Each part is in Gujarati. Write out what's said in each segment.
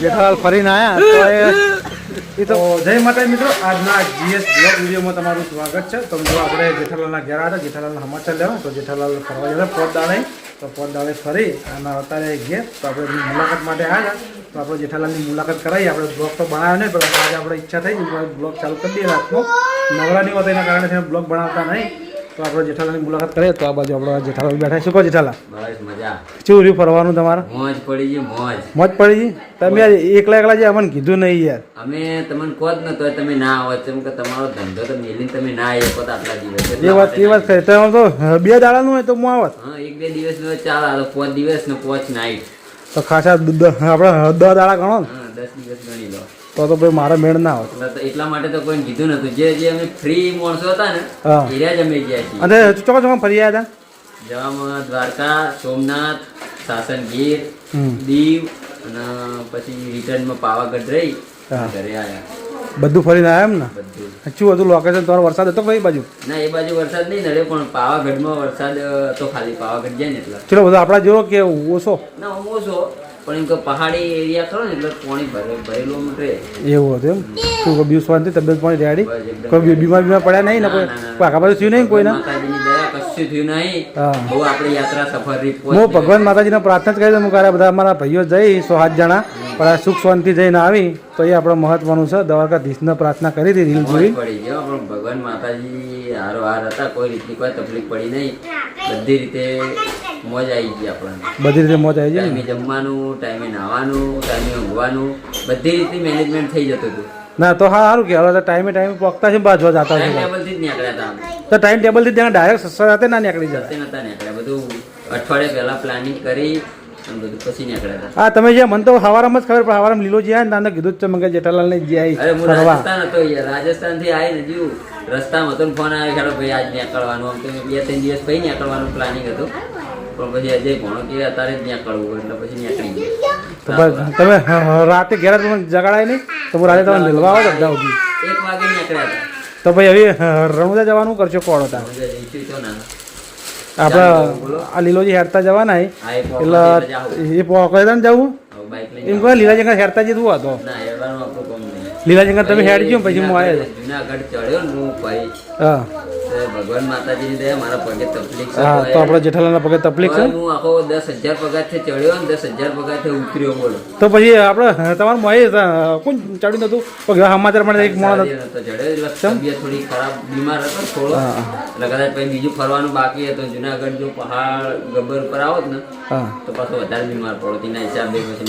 જેઠાલાલ ફરીને આવ્યા તો એ તો જય માતા મિત્રો, આજના જીએસ બ્લોગ વિડીયોમાં તમારું સ્વાગત છે. તો જો આપણે જેઠાલાલના ઘેર આવ્યા હતા, જેઠાલાલના સમાચાર લેવા, તો જેઠાલાલ ફરવા જતા પોત દાડે, તો પોત દાડે ફરી અને અત્યારે ઘેર તો આપણે મુલાકાત માટે આવ્યા તો આપણે જેઠાલાલની મુલાકાત કરાવી. આપણે બ્લોગ તો બનાવ્યો નહીં, પણ આજે આપણે ઈચ્છા થઈ બ્લોગ ચાલુ કરી દઈએ રાતનો. નવરાની હોત એના કારણે બ્લોગ બનાવતા નહીં, તો આપણે જેઠાલાલની મુલાકાત કરીએ. તો આ બાજુ આપણે જેઠાલાલ બેઠા. શું કહો જેઠાલાલ? બસ મજા. શું રહ્યું ફરવાનું તમારે? મોજ પડી ગઈ, મોજ પડી ગઈ. તમે એકલા જે અમને કીધું નહીં યાર. અમે તમને કહો જ નતો તમે ના આવત, કેમ કે તમારો ધંધો તો મેલીને તમે ના આવ્યો આટલા દિવસ. એ વાત ખરી. તો 2 દાડાનું હોય તો હું આવત. હા, 1-2 દિવસ નો ચાલ, 5 દિવસ નો 5 નાઈટ. તો ખાસા આપણે 10 દાડા ગણો ને. હા, 10 દિવસ ગણી લો. તો ભાઈ મારે મેળ ના આવે. એટલા માટે તો કોઈ કીધું નતું. જે અમે ફ્રી માણસો હતા ને એરિયા જ અમે ગયા છીએ. અને ચોક્કસ ફરી આવ્યા હતા જવામાં દ્વારકા, સોમનાથ, સાસનગીર, દીવ અને પછી રિટર્નમાં પાવાગઢ રહી ઘરે આવ્યા. બધું ફરીને આવ્યા એમ ને? બધું. શું હતું લોકેશન? તમારો વરસાદ હતો કઈ બાજુ? ના, એ બાજુ વરસાદ નહીં નડે, પણ પાવાગઢમાં વરસાદ તો ખાલી પાવાગઢ જાય ને એટલે. ચલો બધો આપણા જેવો કે ઓછો? ના, ઓછો, પણ એમ કે પહાડી એરિયા ખરો ને એટલે પાણી ભરેલું રહે. એવું હતું એમ? શું બીજું શાંતિ? તબિયત પાણી રેડી? કોઈ બીમાર પડ્યા નહીં ને? કોઈ આખા બાજુ થયું નહીં કોઈને? માતાજીની દયા કશું થયું નહીં. બહુ આપણી યાત્રા સફળ રહી. હું ભગવાન માતાજીને પ્રાર્થના જ કરી દઉં. બધા અમારા ભાઈઓ જઈ 6-7 જણા, પણ આ સુખ શાંતિ જઈને આવી તો એ આપણે મહત્વનું છે. દ્વારકાધીશને પ્રાર્થના કરી હતી રીલ જોઈ. પડી ગયો પણ ભગવાન માતાજી હારો હાર હતા. કોઈ રીતની કોઈ તકલીફ પડી નહીં. બધી રીતે મોજ આવી ગઈ આપણને. બધી રીતે મોજ આવી જાય. ટાઈમે જમવાનું, ટાઈમે નાહવાનું, ટાઈમે ઊંઘવાનું, બધી રીતે મેનેજમેન્ટ થઈ જતું હતું. ના તો હા, સારું કે હવે ટાઈમે પહોંચતા છે, બાજુ જતા છે. ટાઈમ ટેબલથી જ નીકળ્યા હતા. તો ટાઈમ ટેબલથી ત્યાં ડાયરેક્ટ સાથે ના નીકળી જતા? નતા નીકળ્યા. બધું અઠવાડિયા પહેલા પ્લાનિંગ કરી અને બધું પછી નીકળ્યા હતા. હા, તમે જે મને તો હવારમાં જ ખબર, પણ હવારમાં લીલોજી આવ્યા ને કીધું જ છે મને જેઠાલાલ ને જે આવી. અરે હું રાજસ્થાન હતો યાર, રાજસ્થાન થી આવીને જીવ રસ્તામાં હતો, ફોન આવ્યો ખેડો ભાઈ આજ નીકળવાનું. આમ તો 2-3 દિવસ પછી નીકળવાનું પ્લાનિંગ હતું, પણ પછી અજય ભણો કે અત્યારે જ નીકળવું એટલે પછી નીકળી ગયા. તમે રાતે ઘેર તમે જગાડાય નહીં તો હું રાતે તમે મેળવા આવો તો જાઉં 1 વાગે નીકળ્યા હતા. તો ભાઈ હવે રણુજા જવાનું કરશો કોણ હતા આપણે? આ લીલોજી હેરતા જવાના એટલે એ પોકડે ને જવું એમ કહે. લીલા જંગલ હેરતા જતું હતો. લીલા જંગલ તમે હેડ ગયો પછી હું આવ્યો જુનાગઢ ચડ્યો ને હું ભાઈ. હા, ભગવાન માતાજીની દયા મારા પગે તકલીફ છે. હા, તો આપણે જેઠાલાલના પગે તકલીફ છે. હું આખો 10,000 પગારથી ચડ્યો ને 10,000 પગારથી ઉતર્યો. બોલો તો પછી આપણે તમારું મોય કોણ ચડ્યું નતું? સમાચાર પણ એક મોણ ચડ્યો. તબિયત થોડી ખરાબ, બીમાર હતો થોડો, એટલે કદાચ પછી બીજું ફરવાનું બાકી હતું. જુનાગઢ જો પહાડ ગબ્બર પર આવો ને તો પાછો વધારે બીમાર પડો. તેના હિસાબે પછી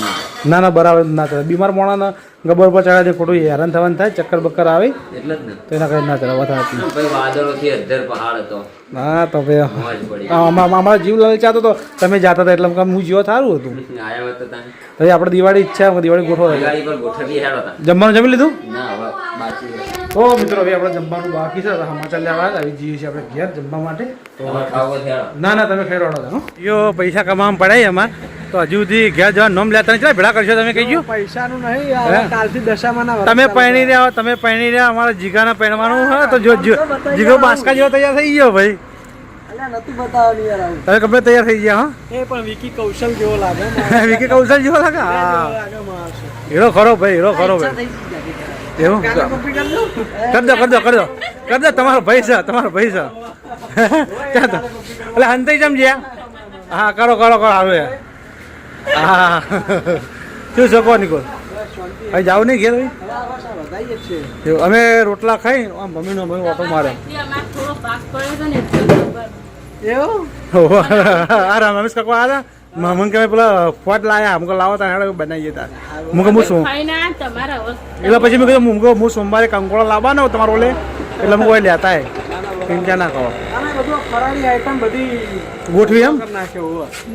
ના બરાબર ના થાય. બીમાર મોણા ગબ્બર પર ચડાવે ખોટું હેરાન થવાનું થાય, ચક્કર બક્કર આવે એટલે જ ને. તો એના કઈ ના ચડવા થાય. ભાઈ વાદળોથી અધ્ધર પહાડ હતો. હા, તો ભાઈ મોજ પડી. અમારા જીવ લલચાતો તો તમે જાતા હતા એટલે હું જીવો સારું હતું. આયા હતો તાને. તો આપણે દિવાળી ઈચ્છા, દિવાળી ગોઠવો. દિવાળી પર ગોઠવી હેડો હતા. જમવાનું જમી લીધું? ના, હવે બાકી છે. તો મિત્રો હવે આપણે જમવાનું બાકી છે. સમાચાર લેવા આવી જઈએ છીએ આપણે ઘેર જમવા માટે. તો ના તમે ખેડવાડો યો પૈસા કમાવામાં પડાય અમાર તો હજુ સુધી ઘેર જવા નોમ લેતા નહીં. ભેળા કરશો તમે કહી ગયો? પૈસાનું નહીં, કાલથી દશામાં તમે પૈણી રહ્યા, તમે પૈણી રહ્યા. અમારા જીગાના પૈણવાનું હોય તો જો જીગો બાસકા જેવો તૈયાર થઈ ગયો ભાઈ. નતું બતાવવાનું યાર આવું. તમે કપડે તૈયાર થઈ ગયા? એ પણ વિકી કૌશલ જેવો લાગે. વિકી કૌશલ જેવો લાગે? હા, હીરો ખરો ભાઈ, હીરો ખરો ભાઈ. એવું કરી દો તમારો ભાઈ છે, તમારો ભાઈ છે. એટલે હંતાઈ જમ જ્યાં. હા, કરો સારું યાર. હા, શું શકો નિકોલ? હવે જાવ નહીં ઘેર ભાઈ? અમે રોટલા ખાઈ આમ મમ્મીનો ઓટો મારે. આ રમેશ કાકો આવ્યા હતા, મને કે પેલા ફોટ લાયા, અમુક લાવો તા બનાવીએ તાર. મુકે હું શું એટલે પછી મેં કીધું હું સોમવારે કંકોળા લાવવાનો તમારો ઓલે એટલે હું કોઈ લેતા ચિંતા ના કરો. ગોઠવી એમ?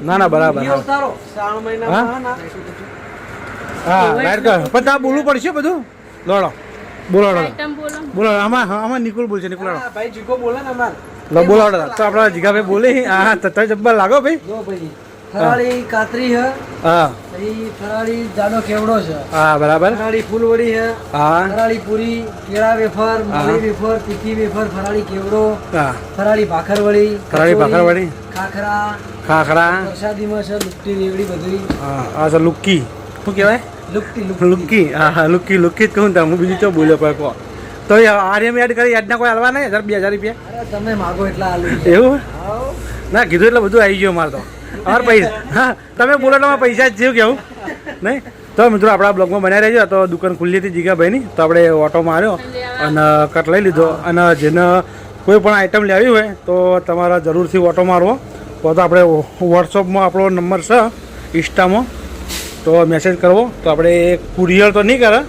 ના બરાબર. હા, રાઈટ કર. પણ ત્યાં બોલવું પડશે બધું. બોલો આમાં નિકુલ બોલશે. નિકુલાડો ભાઈ જીગો બોલે ને અમાર. બોલાડો તો આપણા જીગાભાઈ બોલે. હા, તત્તા જબ્બર લાગો ભાઈ. ફરાળી કાતરી હે. હા, ફરાળી જાડો કેવડો છે. હા, બરાબર. ફરાળી ફૂલવડી હે. હા, ફરાળી પૂરી, કેળા વેફર, મલી વેફર, તીખી વેફર, ફરાળી કેવડો, હા, ફરાળી ભાખરવડી, ખાખરા પ્રસાદીમાં છે લુક્કી રેવડી બધી. હા, આ છે લુક્કી. શું કહેવાય? લુક્કી હા લુક્કી જ કહું તમે બીજું તો બોલ્યો પણ કહો તો આર્યમ એડ કરી યાદના કોઈ હાલવા નહીં 1000 રૂપિયા અરે તમે માગો એટલા આલુ એવું ના કીધું એટલે બધું આવી ગયું મારે તો અમારે પૈસા હા તમે બોલો એટલે અમારે પૈસા જ જેવું કેવું નહીં તો મિત્રો આપણા બ્લોગમાં બનાવી રહેજો તો દુકાન ખુલ્લી હતી જીગાભાઈની તો આપણે ઓટો માર્યો અને કટ લઈ લીધો અને જેને કોઈ પણ આઈટમ લેવી હોય તો તમારા જરૂરથી ઓટો મારવો તો આપણે વોટ્સઅપમાં આપણો નંબર છે ઇન્સ્ટામાં તો મેસેજ કરવો તો આપણે કુરિયર તો નહીં કરે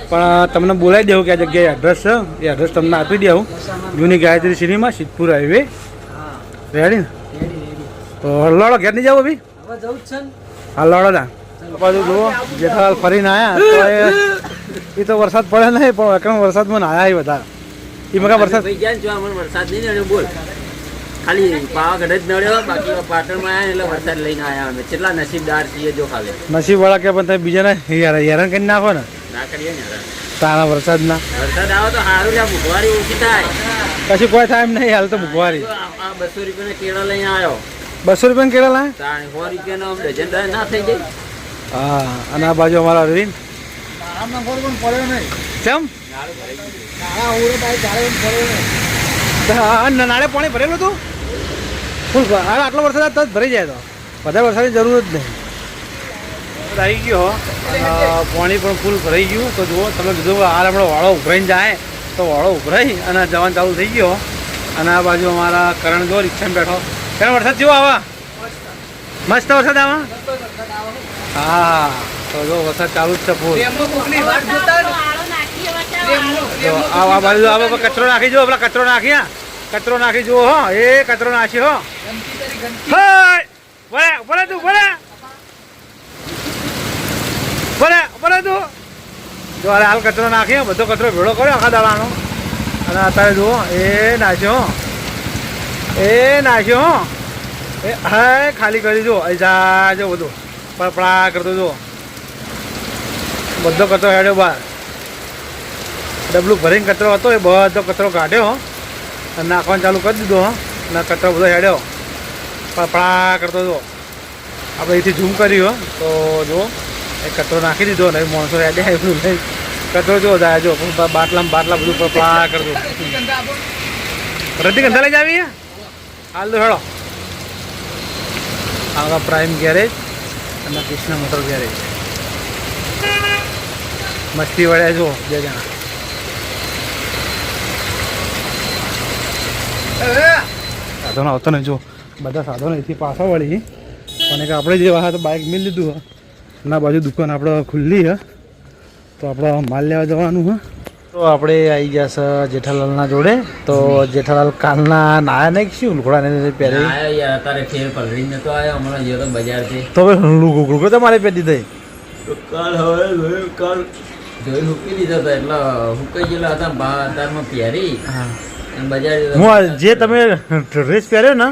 પણ તમને બોલાવી દેવું કે આ જગ્યાએ એડ્રેસ છે એ એડ્રેસ તમને આપી દેવું જૂની Gayatri cinema Siddhpur highway ready ને તો લડો ઘેર નહીં જાવ અભી હવે જવું જ છે ને હા લડો ના બાજુ જુઓ જેઠાલાલ ફરીને આવ્યા તો એ તો વરસાદ પડે નહીં પણ એકદમ વરસાદમાં નાયા વધારે એ મકા વરસાદ ભાઈ જ્યાં જો અમને વરસાદ નહીં નડ્યો બોલ ખાલી પાવાગઢ જ નડ્યો બાકી પાટણમાં આવ્યા એટલે વરસાદ લઈને આવ્યા અમે કેટલા નસીબદાર છીએ જો ખાલી નસીબવાળા કે પણ તમે બીજાને હેરાન કરી નાખો ને ના કરીએ ને તારા વરસાદના વરસાદ આવે તો સારું લે ભૂખવારી ઓછી થાય કશું કોઈ થાય એમ નહીં હાલ તો મૂકવારી આ 200 રૂપિયાના કેળા લઈને આવ્યો 200 રૂપિયાને કેળા લાય તાણે 100 રૂપિયાનો ડઝન ના થઈ જાય હા અને આ બાજુ અમારા અરવિંદ આરામમાં ફોર પણ પડ્યો નહીં કેમ નાળા ઉડે ભાઈ ચાલે પડ્યો નહીં નાળે પાણી ભરેલું હતું ફૂલ અરે આટલો વરસાદ તો ભરી જાય તો વધારે વરસાદની જરૂર જ નહીં આવી ગયો અને પાણી પણ ફૂલ ભરાઈ ગયું તો જુઓ તમે કીધું કે હાલ આપણો વાળો ઉભરાઈને જાય તો વાળો ઉભરાઈ અને જવાનું ચાલુ થઈ ગયો અને આ બાજુ અમારા કરણ જો રિક્ષામાં બેઠો કરણ વરસાદ જેવો આવા મસ્ત વરસાદ આવા હા તો જો વરસાદ ચાલુ જ છે ફૂલ આ બાજુ આ કચરો નાખી જુઓ પેલા કચરો નાખી કચરો નાખી જુઓ હો એ કચરો નાખી હો ભલે તું ભલે તું જો અરે હાલ કચરો નાખી બધો કચરો ભેળો કર્યો આખા દાડાનો અને અત્યારે જુઓ એ નાખ્યો એ હા ખાલી કરી જો અહીં જાજો બધું પડા કરતો જો બધો કચરો હેડ્યો બહાર ડબલું ભરીને કચરો હતો એ બધો કચરો કાઢ્યો અને નાખવાનું ચાલુ કરી દીધો અને કચરો બધો હેડ્યો પડા કરતો જો આપણે અહીંથી ઝૂમ કર્યું તો જુઓ એ કચરો નાખી દીધો ને માણસો હેડે એવું નહીં કચરો જો જાય જો બાટલા બધું પડા કરતો રજનીગંધા લઈ જાવી હાલ તો હેડો આગળ પ્રાઇમ ગેરેજ અને કૃષ્ણ મોટર ગેરેજ મસ્તી વળ્યા જો 2 જણા સાધનો આવતો ને જો બધા સાધનો અહીંથી પાછા વળી અને કે આપણે જે વાહ તો બાઇક મિલ લીધું ના બાજુ દુકાન આપણે ખુલ્લી હે તો આપણે માલ લેવા જવાનું હે તો આપણે આવી ગયા છે જેઠાલાલના જોડે તો જેઠાલાલ કાલના નાયા નહીં શું લુગડાને પહેરી યાર અત્યારે ફેર પલરી નતો આવ્યો હમણાં ગયો તો બજારથી તો લુગડો તો મારે પહેરી દઈ કાલ જોઈ હુકી દીધો હતો એટલે હુકાઈ ગયેલા હતા બહારમાં પહેરી હા બજાર હું જે તમે ડ્રેસ પહેર્યો ને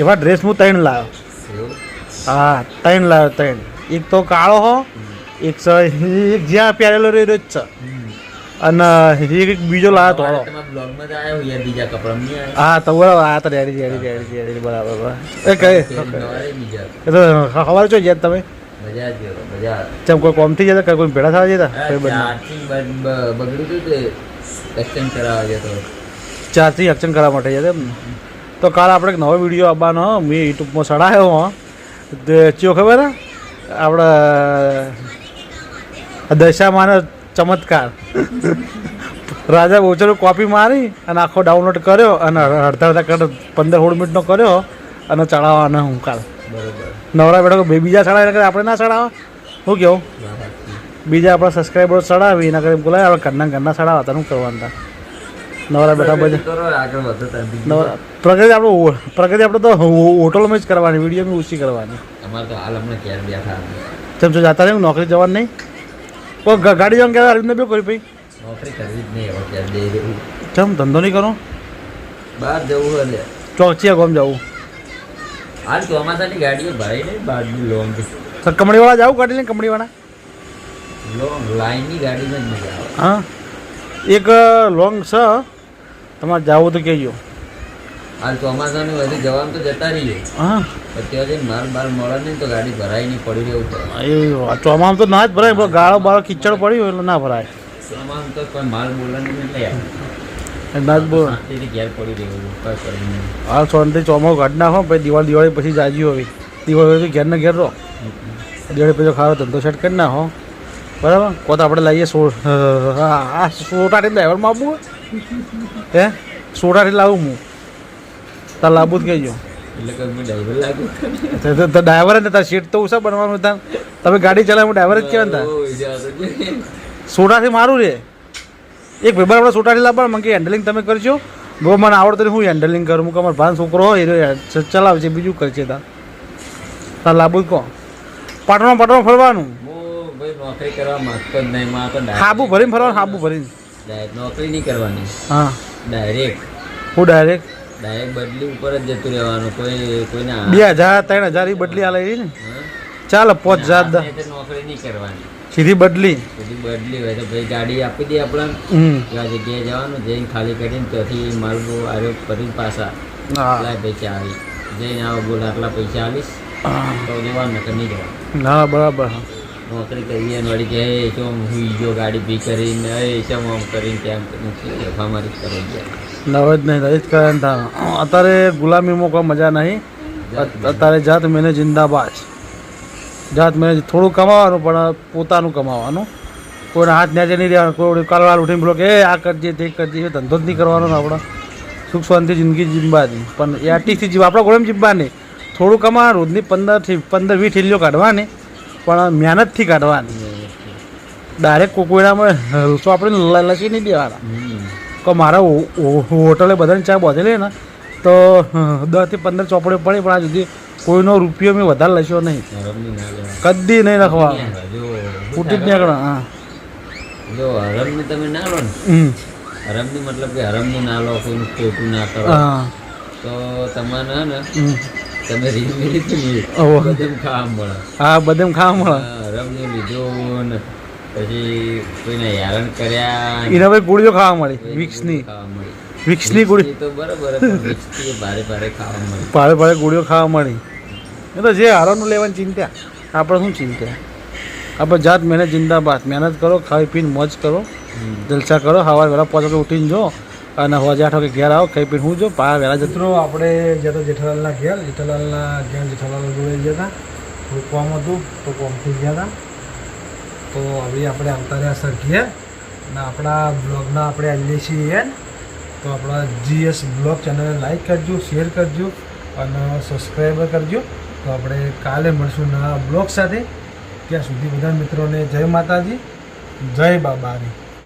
એવા ડ્રેસ હું 3 લાવ્યો હા 3 લાવ્યો 3 એક તો કાળો હો એક જ્યાં પહેરેલો રહ્યો જ છે અને એક બીજો લાવ્યો થોડો બ્લોગમાં આવ્યો યાર બીજા કપડા હા તો બરાબર આ તો રેડી બરાબર એ કઈ એ તો ખબર છો જ્યાં તમે બજાર ગયો બજાર જેમ કોઈ કોમથી જતા કોઈ ભેળા થવા જતા બગડ્યું હતું તે એક્સચેન્જ કરાવવા જતો ચાર્જિંગ એક્શન કરવા માટે જતા એમ તો કાલે આપણે એક નવો વિડીયો આવવાનો મેં યુટ્યુબમાં ચડાવ્યો હો ચિયો ખબર આપણે દશામાનો ચમત્કાર રાજા બહુચરો કોપી મારી અને આખો ડાઉનલોડ કર્યો અને અડધા 15-16 મિનિટનો કર્યો અને ચડાવવાનો હું કાલ બરોબર નવરા બેઠો બીજા ચડાવે આપણે ના ચડાવવા શું કેવું બીજા આપણા સબસ્ક્રાઈબરો ચડાવી એના કરી બોલાય આપણે ઘરના ચડાવવા હતા શું કરવાનું હતા નવરા બેઠા બધા પ્રગતિ આપણે તો હોટલમાં જ કરવાની વિડીયોમાં ઓછી કરવાની અમારે તો હાલ હમણાં ક્યારે બેઠા તેમ તો જતા નહીં નોકરી જવાનું નહીં કોઈ ગાડી જવાનું ક્યારે અરવિંદને બી કરી ભાઈ નોકરી કરવી જ નહીં હવે ક્યારે જઈ રહ્યું કેમ ધંધો નહીં કરો બહાર જવું હોય ચોકચિયા ગામ જવું હાલ ચોમાસાની ગાડીઓ ભરાઈ નહીં બહારની લોંગ સર કમળીવાળા જાવ ગાડી લઈને કમળીવાળા લોંગ લાઈનની ગાડીમાં જ મજા આવે હા એક લોંગ છે તમારે જાવું તો કહેજો હાલ ચોમાસાનું હજી જવાનું તો જતા રહીએ હા અત્યારે માલ બાલ મળે નહીં તો ગાડી ભરાઈ નહીં પડી રહેવું પડે એ ચોમામાં તો ના જ ભરાય પણ ગાળો બાળો કિચડ પડી હોય એટલે ના ભરાય ચોમાસામાં તો કોઈ માલ બોલવાનું એટલે ના જ બોલ શાંતિથી ઘેર પડી રહેવું કોઈ પડી નહીં હાલ સોનથી ચોમાવું કાઢી નાખો પછી દિવાળી પછી જાજી હોય દિવાળી પછી ઘેર ને ઘેર રહો દિવાળી પછી ખાવા ધંધો સેટ કરી નાખો બરાબર કો તો આપણે લઈએ સોટાથી ડ્રાઈવરમાં આપવું હે સોટાથી લાવું હું તાર લાવવું જ કહેજો એટલે કે હું ડ્રાઈવર લાગુ તો ડ્રાઈવર જ ને તાર સીટ તો ઉષા બનવાનું હતા તમે ગાડી ચલાવો ડ્રાઈવર જ કહેવાય ને તાર સોટાથી મારું રે એક ભાઈ આપણે સોટાથી લાવવા મને કે હેન્ડલિંગ તમે કરજો બહુ મને આવડતું નહીં હું હેન્ડલિંગ કરું હું અમારો ભાન છોકરો હોય એ ચલાવશે બીજું કરશે તાર લાવવું જ કહો પાટણમાં ફરવાનું હું ભાઈ નોકરી કરવા માંગતો જ નહીં માં તો હાબુ ભરીને ફરવાનું હાબુ ભરીને નોકરી નહીં કરવાની હા ડાયરેક્ટ હું ડાયરેક્ટ બદલી ઉપર જ જતું રહેવાનું કોઈને 2000-3000 બદલી આલે ને ચાલો 5000 નોકરી નહીં કરવાની સીધી બદલી બધી બદલી હોય તો ભાઈ ગાડી આપી દે આપણને આ જગ્યાએ જવાનું જઈને ખાલી કરીને ત્યાંથી માલબો આવ્યો કરીને પાછા લાય ભાઈ ચાવી જઈને આવો બોલ આટલા પૈસા આલીશ તો જવાનું નકર નહીં જવાનું ના બરાબર નોકરી કરીએ ને વળી કે ચમ હુઈ ગયો ગાડી ભી કરીને ચમ આમ કરીને તેમ અમારી કરો ગયા નવ જ નહીં જ કરે ને અત્યારે ગુલામીમાં કોઈ મજા નહીં અત્યારે જાત મેને જિંદાબાદ જાત મેને થોડું કમાવાનું પણ પોતાનું કમાવાનું કોઈને હાથ ન્યાજે નહીં રહેવાનું કોઈ કાલવાર ઉઠીને બોલો કે આ કરજે તે કરજે એ ધંધો જ નહીં કરવાનો ને આપણે સુખ શાંતિ જિંદગી જીવવાની પણ એ આર્ટિસ્ટથી જીવ આપણા ગોળેમ જીવવાની થોડું કમાવાનું રોજની 15-20 ઠેલીઓ કાઢવાની પણ મહેનતથી કાઢવાની ડાયરેક્ટ કોકોડામાં આપણે લસી નહીં દેવાના તો મારા હોટલે બધાને ચા બોધેલી ને તો 10 થી 15 ચોપડીઓ પડી પણ આ સુધી કોઈનો રૂપિયો મેં વધારે લસ્યો નહીં કદી નહીં લખવા ફૂટી જ નીકળે હા જો હરમની તમે ના લો ને હરમની મતલબ કે હરમનું ના લો કોઈનું ખોટું ના કરો તો તમને ને તમે રીંગણી લીધી બધેમ ખાવા મળે હા બધેમ ખાવા મળે હરમનું લીધું ને પછી કોઈને હેરાન કર્યા એના ભાઈ ગોળીઓ ખાવા મળી વિક્સની ગોળી તો બરાબર વિક્સથી ભારે ખાવા મળી ભારે ગોળીઓ ખાવા મળી એ તો જે હારવાનું લેવાની ચિંતા આપણે શું ચિંતા આપણે જાત મહેનત જિંદાબાદ મહેનત કરો ખાઈ પીને મોજ કરો જલસા કરો સવારે વહેલા 5 વાગે ઉઠીને જો અને 8 વાગે ઘેર આવો ખાઈ પીને હું જો વહેલા જતો આપણે જતો જેઠાલાલના ઘેર જેઠાલાલ જોડે ગયા હતા થોડું કોમ હતું તો કોમથી ગયા હતા તો હવે આપણે આવતા રહ્યા સરખીએ અને આપણા બ્લોગના આપણે આવીએ છીએ તો આપણા GS બ્લોગ ચેનલને લાઈક કરજો શેર કરજો અને સબસ્ક્રાઈબ કરજો તો આપણે કાલે મળશું નવા બ્લોગ સાથે ત્યાં સુધી બધા મિત્રોને જય માતાજી જય બાબાની